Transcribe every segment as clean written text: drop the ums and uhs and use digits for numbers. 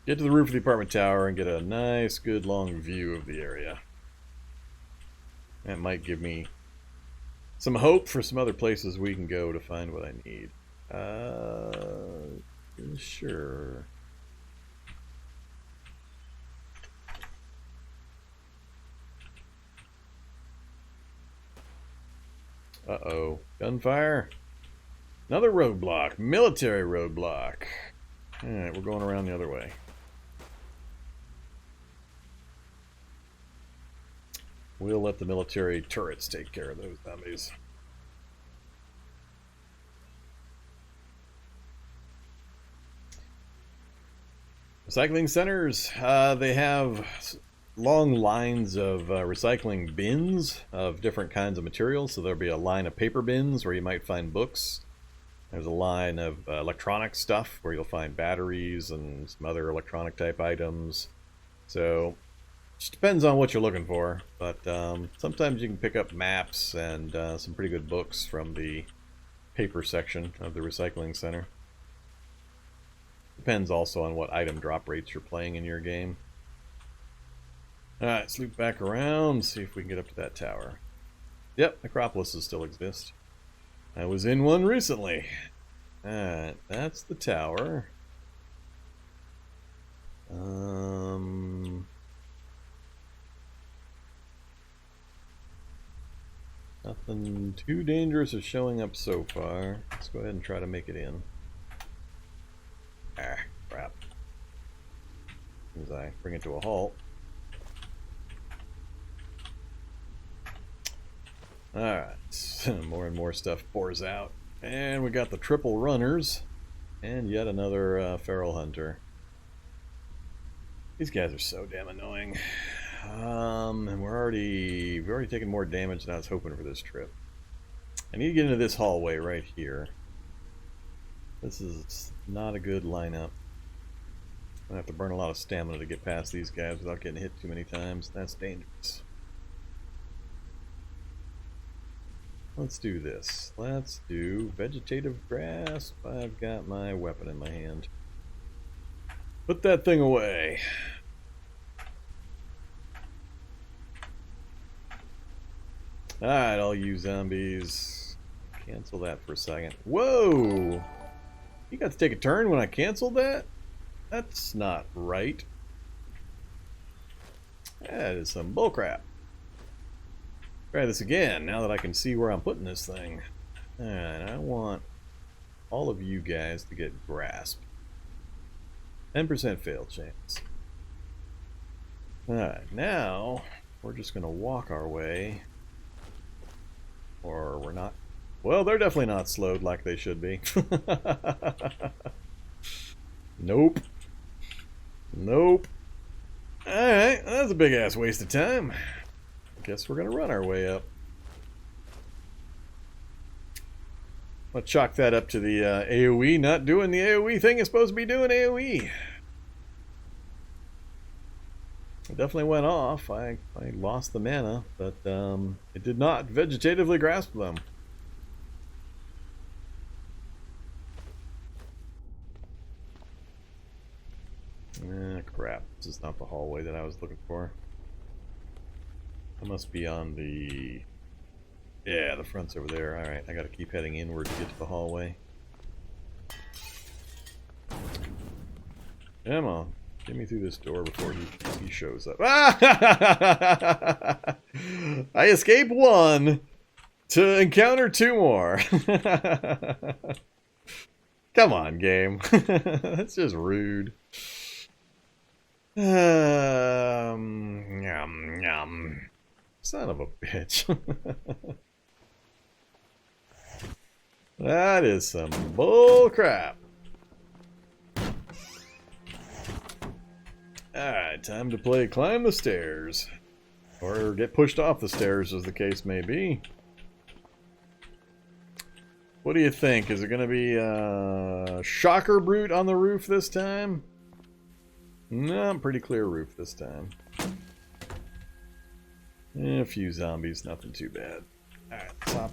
Get to the roof of the apartment tower and get a nice, good, long view of the area. That might give me some hope for some other places we can go to find what I need. Sure. Uh-oh. Gunfire. Another roadblock. Military roadblock. Alright, we're going around the other way. We'll let the military turrets take care of those zombies. Recycling centers, they have long lines of recycling bins of different kinds of materials. So there'll be a line of paper bins where you might find books. There's a line of electronic stuff where you'll find batteries and some other electronic type items. So it just depends on what you're looking for. But sometimes you can pick up maps and some pretty good books from the paper section of the recycling center. Depends also on what item drop rates you're playing in your game. Alright, let's loop back around, see if we can get up to that tower. Yep, necropolises still exist. I was in one recently. Alright, that's the tower. Nothing too dangerous is showing up so far. Let's go ahead and try to make it in. Ah, crap. As I bring it to a halt. Alright, more and more stuff pours out. And we got the triple runners. And yet another feral hunter. These guys are so damn annoying. And we've already taken more damage than I was hoping for this trip. I need to get into this hallway right here. This is not a good lineup. I have to burn a lot of stamina to get past these guys without getting hit too many times. That's dangerous. Let's do this. Let's do vegetative grasp. I've got my weapon in my hand. Put that thing away. Alright, all you zombies. Cancel that for a second. Whoa! You got to take a turn when I canceled that? That's not right. That is some bullcrap. Try this again, now that I can see where I'm putting this thing. Alright, I want all of you guys to get grasp. 10% fail chance. Alright, now we're just going to walk our way. Or we're not. Well, they're definitely not slowed like they should be. Nope. Nope. Alright, that's a big ass waste of time. Guess we're gonna run our way up. I'll chalk that up to the AoE not doing the AoE thing it's supposed to be doing AoE. It definitely went off. I lost the mana, but it did not vegetatively grasp them. Ah, crap. This is not the hallway that I was looking for. I must be on the... Yeah, the front's over there. Alright, I gotta keep heading inward to get to the hallway. Come on. Get me through this door before he shows up. Ah! I escaped one to encounter two more. Come on, game. That's just rude. Yum, yum. Son of a bitch. That is some bull crap. Alright, time to play climb the stairs. Or get pushed off the stairs, as the case may be. What do you think? Is it going to be a shocker brute on the roof this time? No, pretty clear roof this time. A few zombies, nothing too bad. Alright, top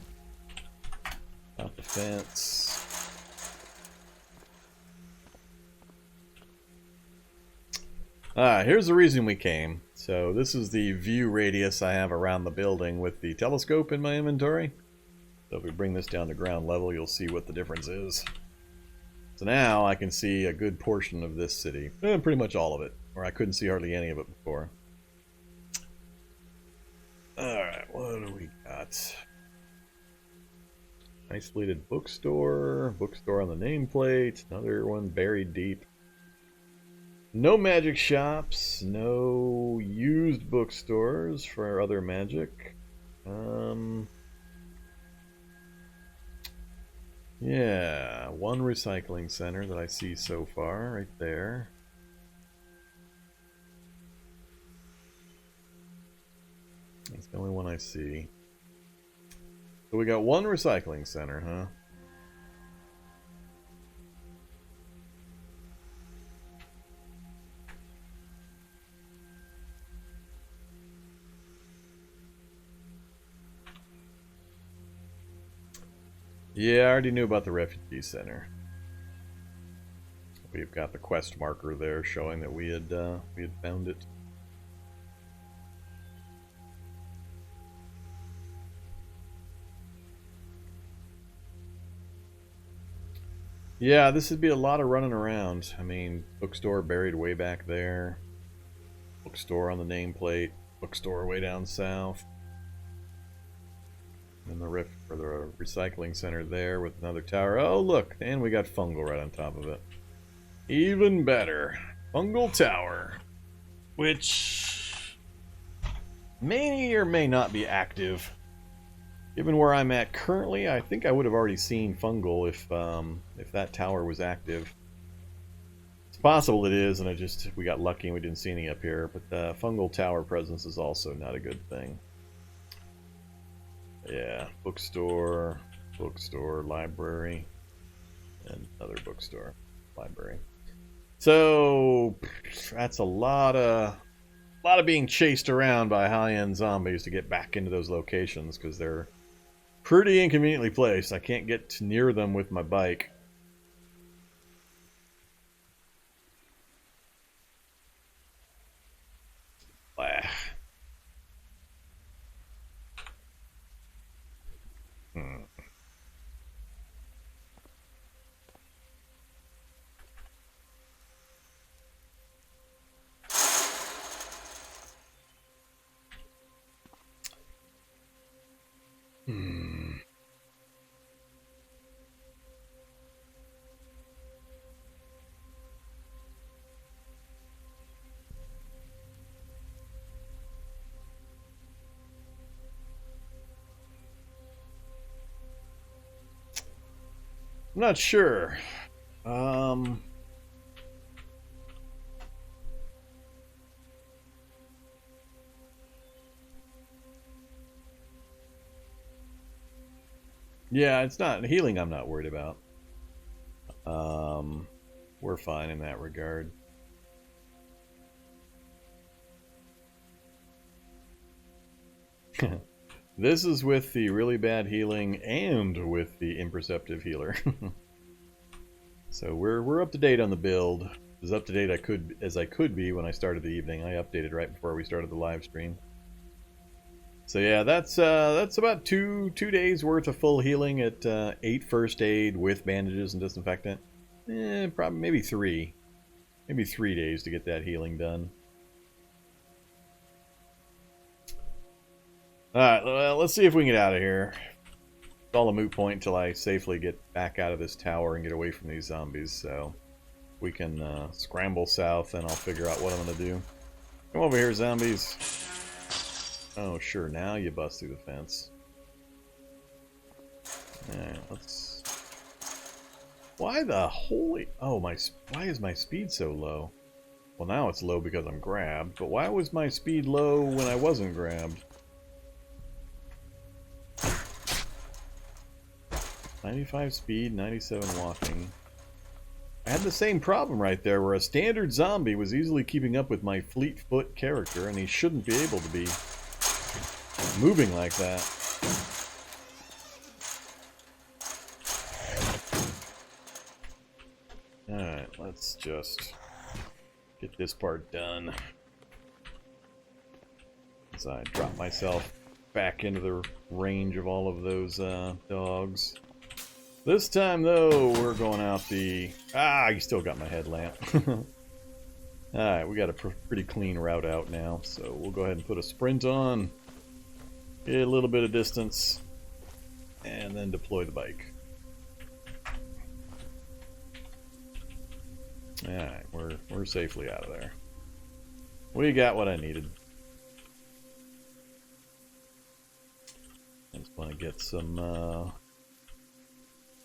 the fence. Here's the reason we came. So this is the view radius I have around the building with the telescope in my inventory. So if we bring this down to ground level, you'll see what the difference is. So now I can see a good portion of this city. Pretty much all of it, where I couldn't see hardly any of it before. Alright, what do we got? Isolated bookstore. Bookstore on the nameplate. Another one buried deep. No magic shops. No used bookstores for other magic. Yeah, one recycling center that I see so far, right there. That's the only one I see. So we got one recycling center, huh? Yeah, I already knew about the refugee center. We've got the quest marker there showing that we had found it. Yeah, this would be a lot of running around. I mean, bookstore buried way back there. Bookstore on the nameplate. Bookstore way down south. And the recycling center there with another tower. Oh, look, and we got fungal right on top of it. Even better. Fungal tower. Which may or may not be active. Given where I'm at currently, I think I would have already seen fungal if that tower was active. It's possible it is, and we got lucky and we didn't see any up here. But the fungal tower presence is also not a good thing. Yeah, bookstore, library, and another bookstore, library. So that's a lot of being chased around by high-end zombies to get back into those locations because they're pretty inconveniently placed. I can't get near them with my bike. I'm not sure. Yeah, it's not healing I'm not worried about. We're fine in that regard. This is with the really bad healing and with the imperceptive healer. So we're up to date on the build. As up to date as I could be when I started the evening. I updated right before we started the live stream. So yeah, that's about two days worth of full healing at 8 first aid with bandages and disinfectant. Probably maybe 3 days to get that healing done. Alright, well, let's see if we can get out of here. It's all a moot point until I safely get back out of this tower and get away from these zombies, so we can scramble south and I'll figure out what I'm going to do. Come over here, zombies. Oh, sure, now you bust through the fence. Alright, let's... Why the holy... Oh, why is my speed so low? Well, now it's low because I'm grabbed, but why was my speed low when I wasn't grabbed? 95 speed, 97 walking. I had the same problem right there, where a standard zombie was easily keeping up with my fleet foot character, and he shouldn't be able to be moving like that. Alright, let's just get this part done. So I drop myself back into the range of all of those dogs. This time, though, we're going out the... Ah, you still got my headlamp. Alright, we got a pretty clean route out now, so we'll go ahead and put a sprint on. Get a little bit of distance, and then deploy the bike. Alright, we're safely out of there. We got what I needed. I just want to get some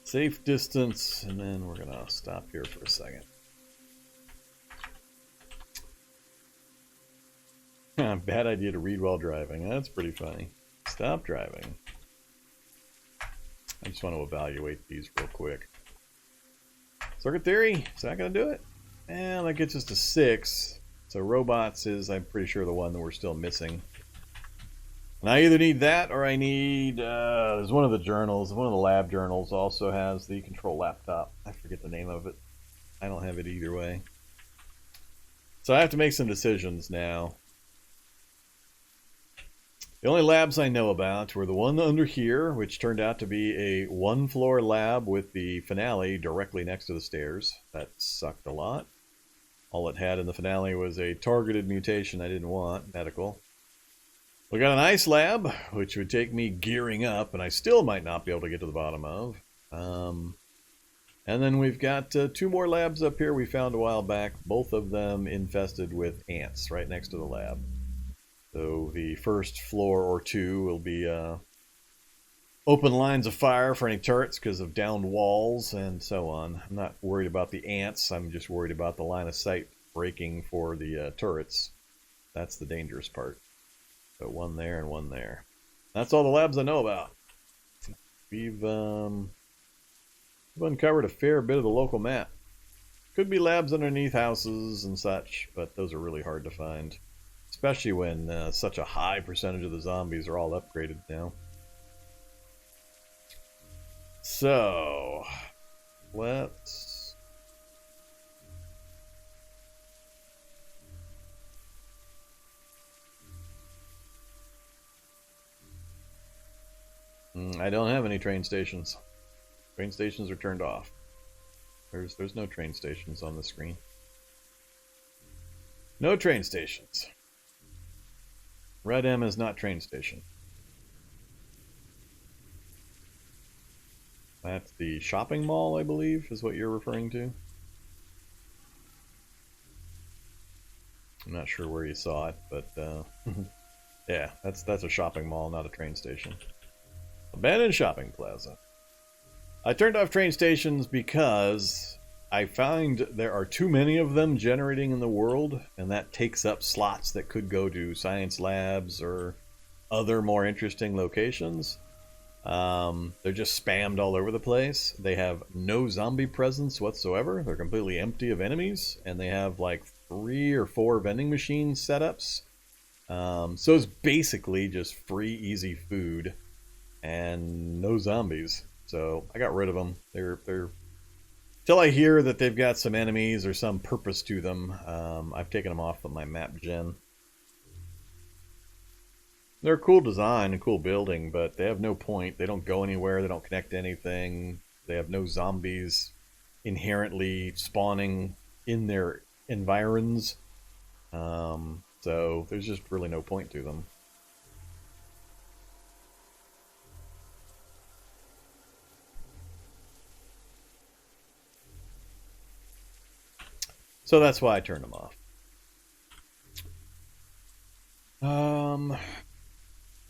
safe distance, and then we're gonna stop here for a second. Bad idea to read while driving. That's pretty funny. Stop driving. I just want to evaluate these real quick. Circuit theory, is that going to do it? And that gets us to 6. So robots is, I'm pretty sure, the one that we're still missing. And I either need that or I need, there's one of the journals, one of the lab journals also has the control laptop. I forget the name of it. I don't have it either way. So I have to make some decisions now. The only labs I know about were the one under here, which turned out to be a one-floor lab with the finale directly next to the stairs. That sucked a lot. All it had in the finale was a targeted mutation I didn't want, medical. We got an ice lab, which would take me gearing up, and I still might not be able to get to the bottom of. And then we've got 2 more labs up here we found a while back, both of them infested with ants right next to the lab. So the first floor or 2 will be open lines of fire for any turrets because of downed walls and so on. I'm not worried about the ants. I'm just worried about the line of sight breaking for the turrets. That's the dangerous part. So 1 there and 1 there. That's all the labs I know about. We've uncovered a fair bit of the local map. Could be labs underneath houses and such, but those are really hard to find. Especially when such a high percentage of the zombies are all upgraded now. So, let's... I don't have any train stations. Train stations are turned off. There's no train stations on the screen. No train stations. Red M is not train station. That's the shopping mall, I believe, is what you're referring to. I'm not sure where you saw it, but yeah, that's a shopping mall, not a train station. Abandoned shopping plaza. I turned off train stations because I find there are too many of them generating in the world, and that takes up slots that could go to science labs or other more interesting locations. They're just spammed all over the place. They have no zombie presence whatsoever. They're completely empty of enemies, and they have like 3 or 4 vending machine setups. So it's basically just free, easy food and no zombies. So I got rid of them. They're till I hear that they've got some enemies or some purpose to them. I've taken them off of my map gen. They're a cool design and cool building, but they have no point. They don't go anywhere. They don't connect to anything. They have no zombies inherently spawning in their environs. So there's just really no point to them. So that's why I turned them off. I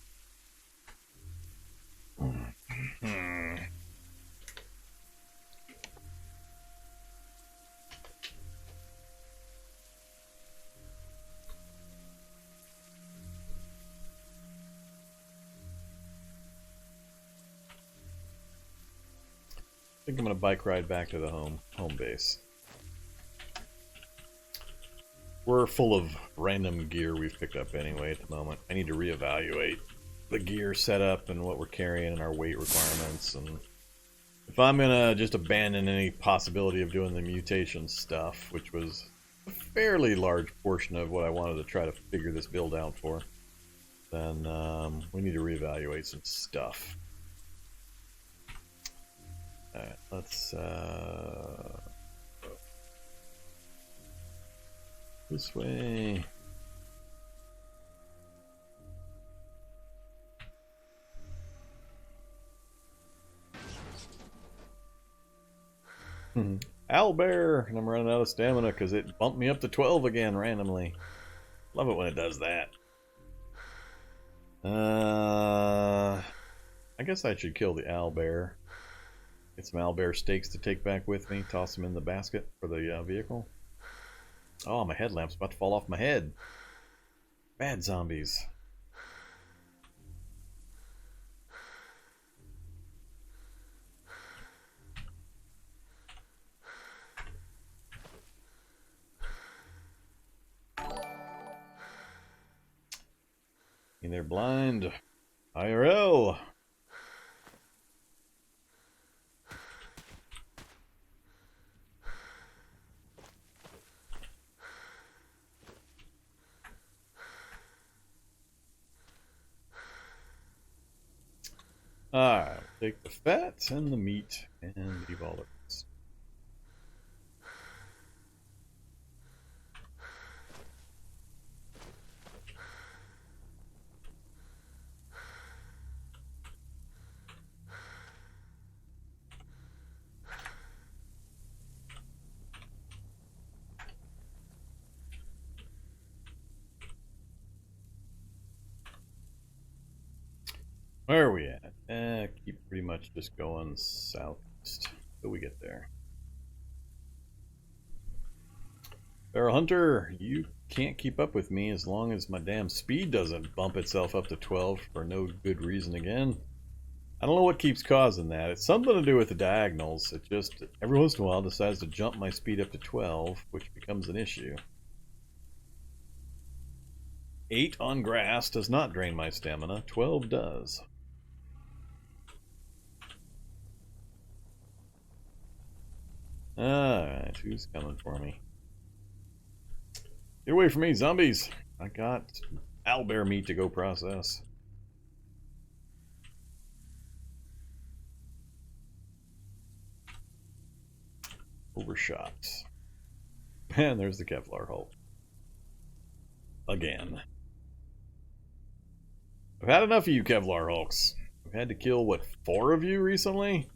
think I'm going to bike ride back to the home base. We're full of random gear we've picked up anyway at the moment. I need to reevaluate the gear setup and what we're carrying and our weight requirements. And if I'm going to just abandon any possibility of doing the mutation stuff, which was a fairly large portion of what I wanted to try to figure this build out for, then we need to reevaluate some stuff. Alright, let's this way. Owlbear, and I'm running out of stamina because it bumped me up to 12 again randomly. Love it when it does that. I guess I should kill the owlbear. Get some owlbear steaks to take back with me. Toss them in the basket for the vehicle. Oh, my headlamp's about to fall off my head. Bad zombies. They're blind. IRL. Alright, take the fat and the meat and leave all the rest. Where are we at? Keep pretty much just going southeast till we get there. Bear Hunter, you can't keep up with me as long as my damn speed doesn't bump itself up to 12 for no good reason again. I don't know what keeps causing that. It's something to do with the diagonals. It just, every once in a while, decides to jump my speed up to 12, which becomes an issue. 8 on grass does not drain my stamina. 12 does. Alright, who's coming for me? Get away from me, zombies! I got owlbear meat to go process. Overshot. And there's the Kevlar Hulk. Again. I've had enough of you Kevlar Hulks. I've had to kill, what, 4 of you recently?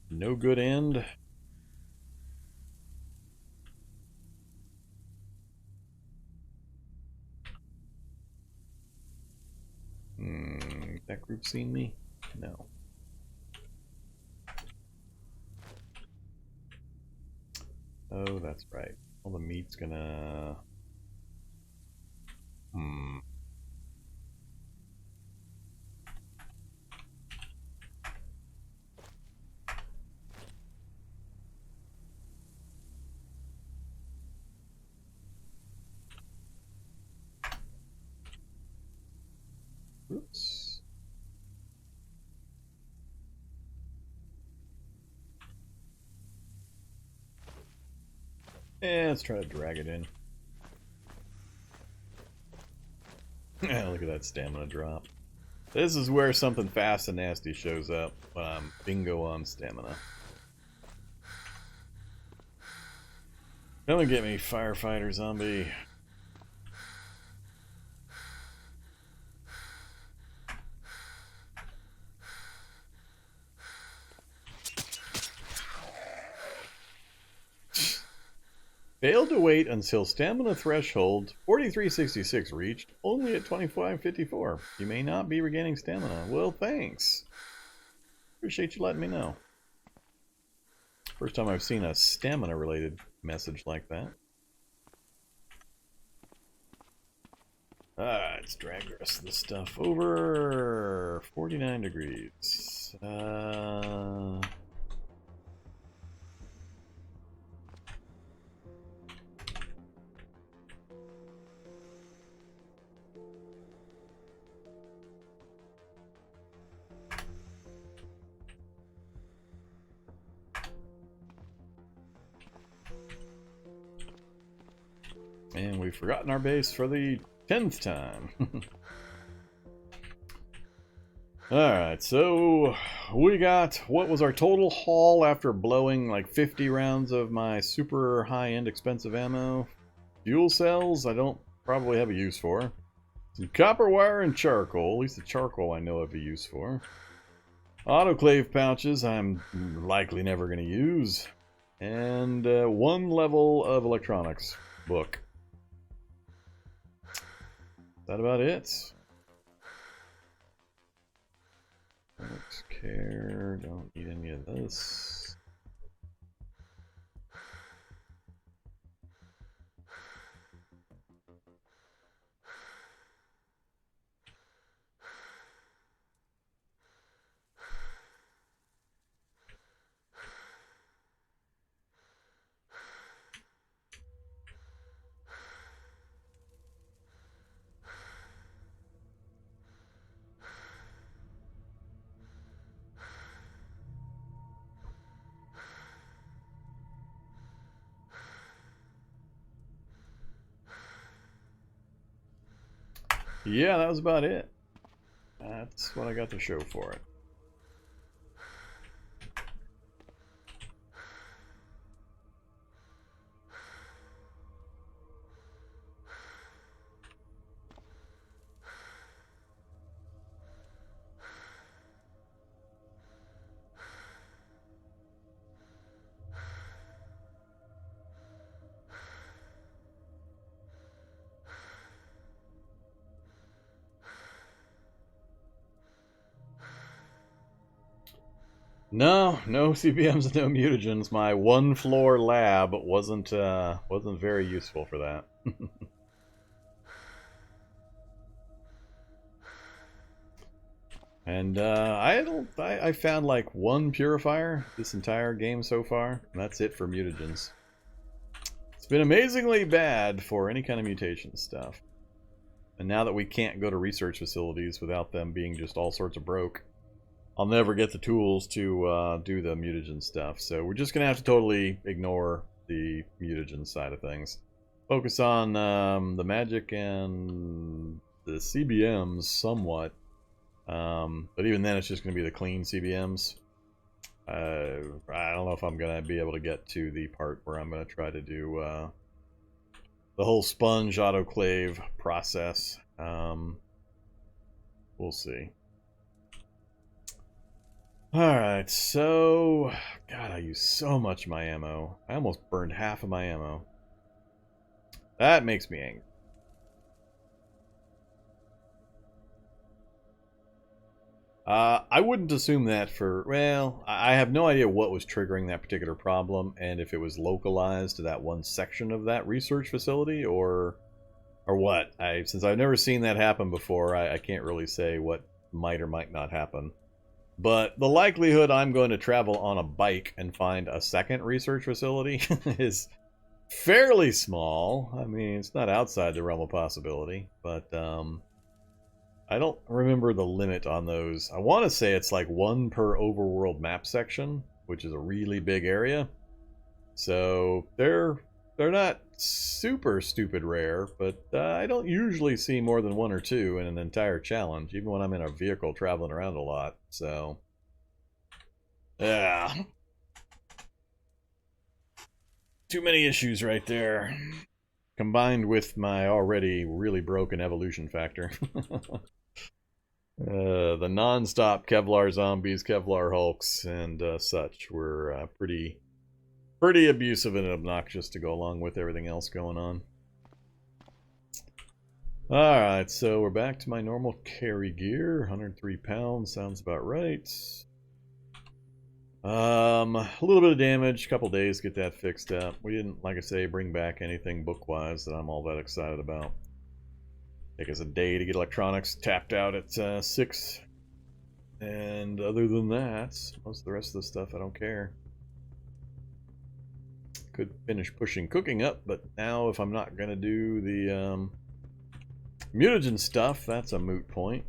No good end. That group seen me? No. Oh, that's right. All the meat's gonna... Oops. Yeah, let's try to drag it in. Look at that stamina drop. This is where something fast and nasty shows up when I'm bingo on stamina. Come and get me, firefighter zombie. Failed to wait until stamina threshold 4366 reached, only at 2554. You may not be regaining stamina. Well, thanks. Appreciate you letting me know. First time I've seen a stamina related message like that. Let's drag the rest of this stuff over. 49 degrees. And we've forgotten our base for the 10th time. Alright, so we got, what was our total haul after blowing like 50 rounds of my super high-end expensive ammo? Fuel cells, I don't probably have a use for. Some copper wire and charcoal, at least the charcoal I know I have a use for. Autoclave pouches I'm likely never going to use. And one level of electronics book. Is that about it? Don't care, don't need any of this. Yeah, that was about it. That's what I got to show for it. No CBMs and no mutagens. My one floor lab wasn't very useful for that. And I found like one purifier this entire game so far, and that's it for mutagens. It's been amazingly bad for any kind of mutation stuff. And now that we can't go to research facilities without them being just all sorts of broke, I'll never get the tools to do the mutagen stuff. So we're just going to have to totally ignore the mutagen side of things. Focus on the magic and the CBMs somewhat. But even then, it's just going to be the clean CBMs. I don't know if I'm going to be able to get to the part where I'm going to try to do the whole sponge autoclave process. We'll see. Alright, so... God, I use so much of my ammo. I almost burned half of my ammo. That makes me angry. I wouldn't assume that for... Well, I have no idea what was triggering that particular problem, and if it was localized to that one section of that research facility, or what. Since I've never seen that happen before, I can't really say what might or might not happen. But the likelihood I'm going to travel on a bike and find a second research facility is fairly small. I mean, it's not outside the realm of possibility, but I don't remember the limit on those. I want to say it's like one per overworld map section, which is a really big area. So they're not super stupid rare, but I don't usually see more than one or two in an entire challenge, even when I'm in a vehicle traveling around a lot. So, yeah. Too many issues right there. Combined with my already really broken evolution factor. The non-stop Kevlar zombies, Kevlar hulks, and such were pretty abusive and obnoxious to go along with everything else going on. Alright, so we're back to my normal carry gear. 103 pounds, sounds about right. A little bit of damage, a couple days to get that fixed up. We didn't, like I say, bring back anything book-wise that I'm all that excited about. Take us a day to get electronics tapped out at 6. And other than that, most of the rest of the stuff I don't care. Could finish pushing cooking up, but now if I'm not going to do the mutagen stuff, that's a moot point.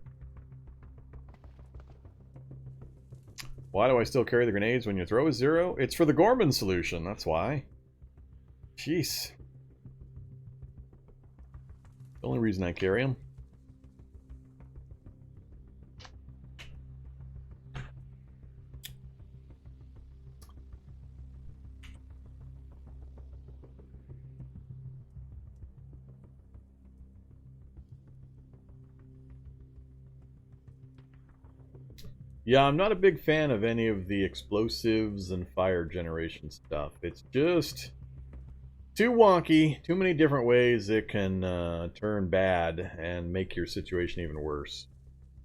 Why do I still carry the grenades when your throw is 0? It's for the Gorman solution, that's why. Jeez. The only reason I carry them. Yeah, I'm not a big fan of any of the explosives and fire generation stuff. It's just too wonky, too many different ways it can turn bad and make your situation even worse.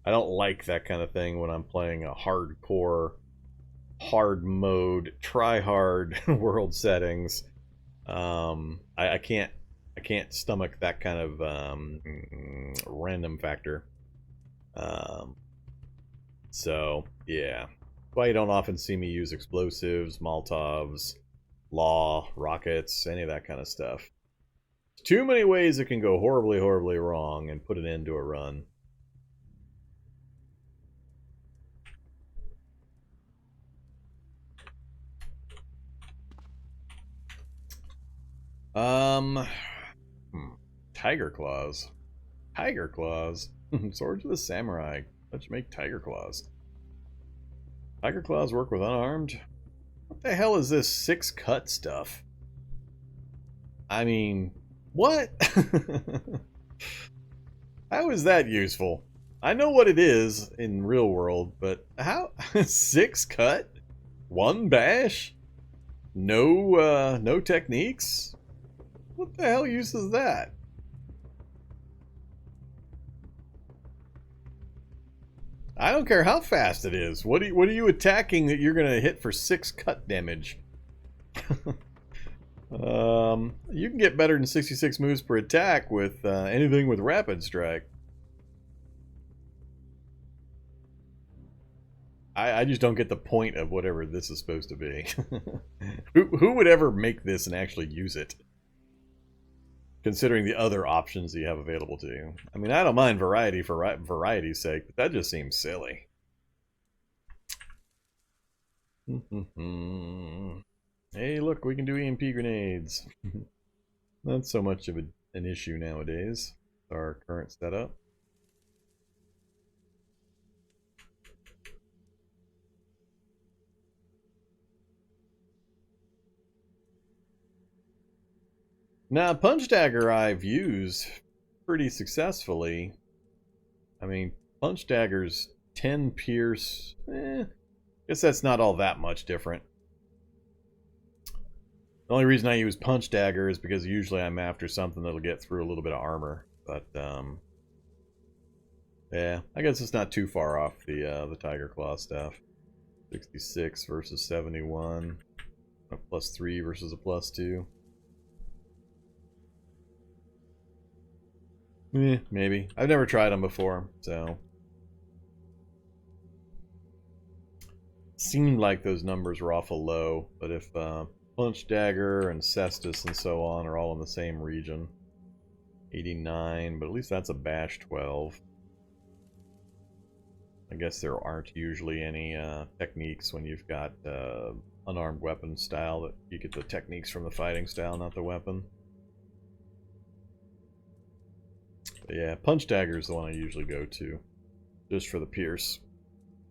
I don't like that kind of thing when I'm playing a hardcore, hard mode, try hard world settings. I can't stomach that kind of random factor. So yeah, that's why you don't often see me use explosives, Molotovs, law, rockets, any of that kind of stuff. Too many ways it can go horribly, horribly wrong and put an end to a run. Um, Tiger Claws. Tiger Claws. Swords of the Samurai. Let's make Tiger Claws. Tiger Claws work with unarmed? What the hell is this 6 cut stuff? I mean, what? How is that useful? I know what it is in real world, but how? 6 cut? 1 bash? No techniques? What the hell use is that? I don't care how fast it is. What are you attacking that you're gonna hit for 6 cut damage? You can get better than 66 moves per attack with anything with rapid strike. I just don't get the point of whatever this is supposed to be. Who would ever make this and actually use it? Considering the other options you have available to you. I mean, I don't mind variety for variety's sake, but that just seems silly. Hey, look, we can do EMP grenades. Not so much of an issue nowadays, our current setup. Now, Punch Dagger I've used pretty successfully. I mean, Punch Dagger's 10 pierce. Guess that's not all that much different. The only reason I use Punch Dagger is because usually I'm after something that'll get through a little bit of armor. But, yeah, I guess it's not too far off the Tiger Claw stuff. 66 versus 71. A +3 versus a +2. Maybe. I've never tried them before, so... Seemed like those numbers were awful low, but if Punch Dagger and Cestus and so on are all in the same region. 89, but at least that's a bash 12. I guess there aren't usually any techniques when you've got unarmed weapon style, that you get the techniques from the fighting style, not the weapon. But yeah, Punch Dagger is the one I usually go to, just for the pierce.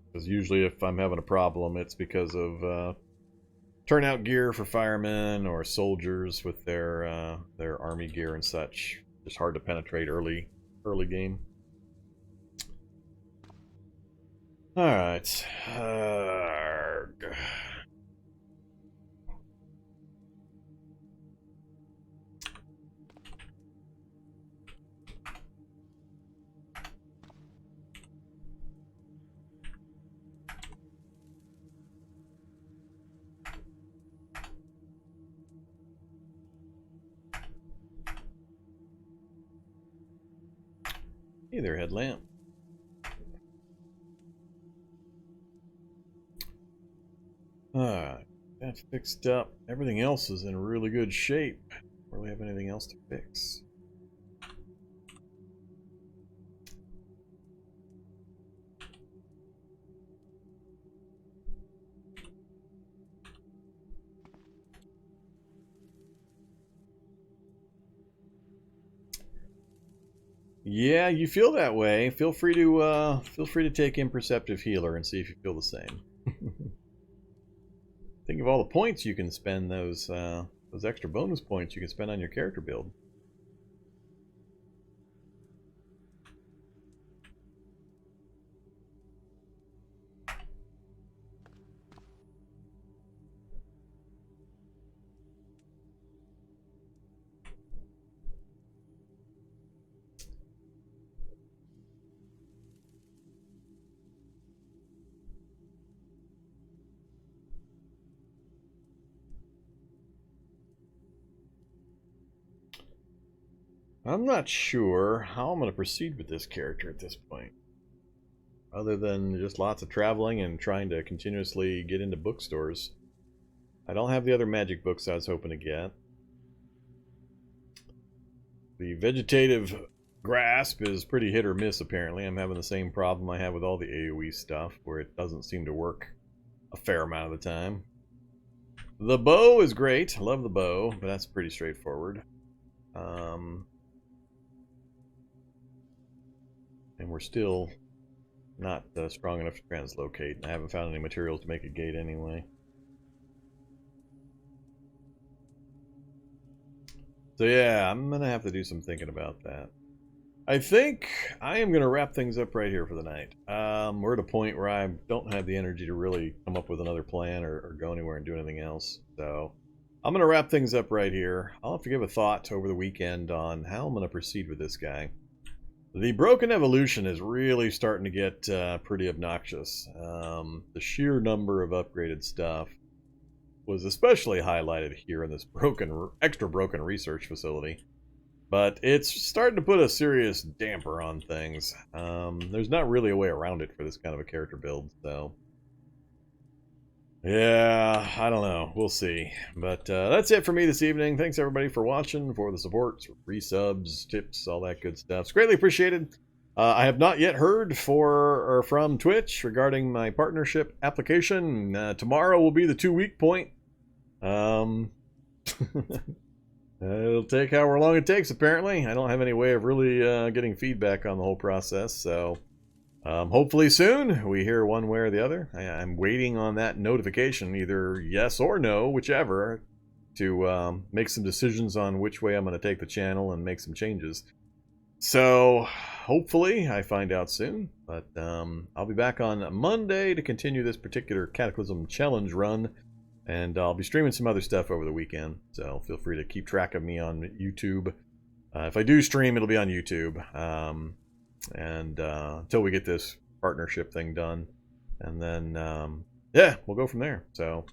Because usually if I'm having a problem, it's because of turnout gear for firemen or soldiers with their army gear and such. Just hard to penetrate early game. Alright. Hey there, headlamp. Alright, that's fixed up. Everything else is in really good shape. Don't really have anything else to fix. Yeah, you feel that way. Feel free to take Imperceptive Healer and see if you feel the same. Think of all the points you can spend, those extra bonus points you can spend on your character build. I'm not sure how I'm going to proceed with this character at this point. Other than just lots of traveling and trying to continuously get into bookstores. I don't have the other magic books I was hoping to get. The vegetative grasp is pretty hit or miss, apparently. I'm having the same problem I have with all the AoE stuff, where it doesn't seem to work a fair amount of the time. The bow is great. I love the bow, but that's pretty straightforward. And we're still not strong enough to translocate. I haven't found any materials to make a gate anyway. So yeah, I'm going to have to do some thinking about that. I think I am going to wrap things up right here for the night. We're at a point where I don't have the energy to really come up with another plan or go anywhere and do anything else. So I'm going to wrap things up right here. I'll have to give a thought over the weekend on how I'm going to proceed with this guy. The Broken Evolution is really starting to get pretty obnoxious. The sheer number of upgraded stuff was especially highlighted here in this extra broken research facility. But it's starting to put a serious damper on things. There's not really a way around it for this kind of a character build, so... yeah, I don't know. We'll see. But that's it for me this evening. Thanks everybody for watching, for the support, resubs, tips, all that good stuff. It's greatly appreciated. I have not yet heard from Twitch regarding my partnership application. Tomorrow will be the 2-week point. It'll take however long it takes, apparently. I don't have any way of really getting feedback on the whole process, so... hopefully soon we hear one way or the other. I'm waiting on that notification, either yes or no, whichever, to make some decisions on which way I'm going to take the channel and make some changes. So hopefully I find out soon, but I'll be back on Monday to continue this particular Cataclysm challenge run, and I'll be streaming some other stuff over the weekend, so feel free to keep track of me on YouTube. If I do stream, it'll be on YouTube. Until we get this partnership thing done, and then yeah, we'll go from there. So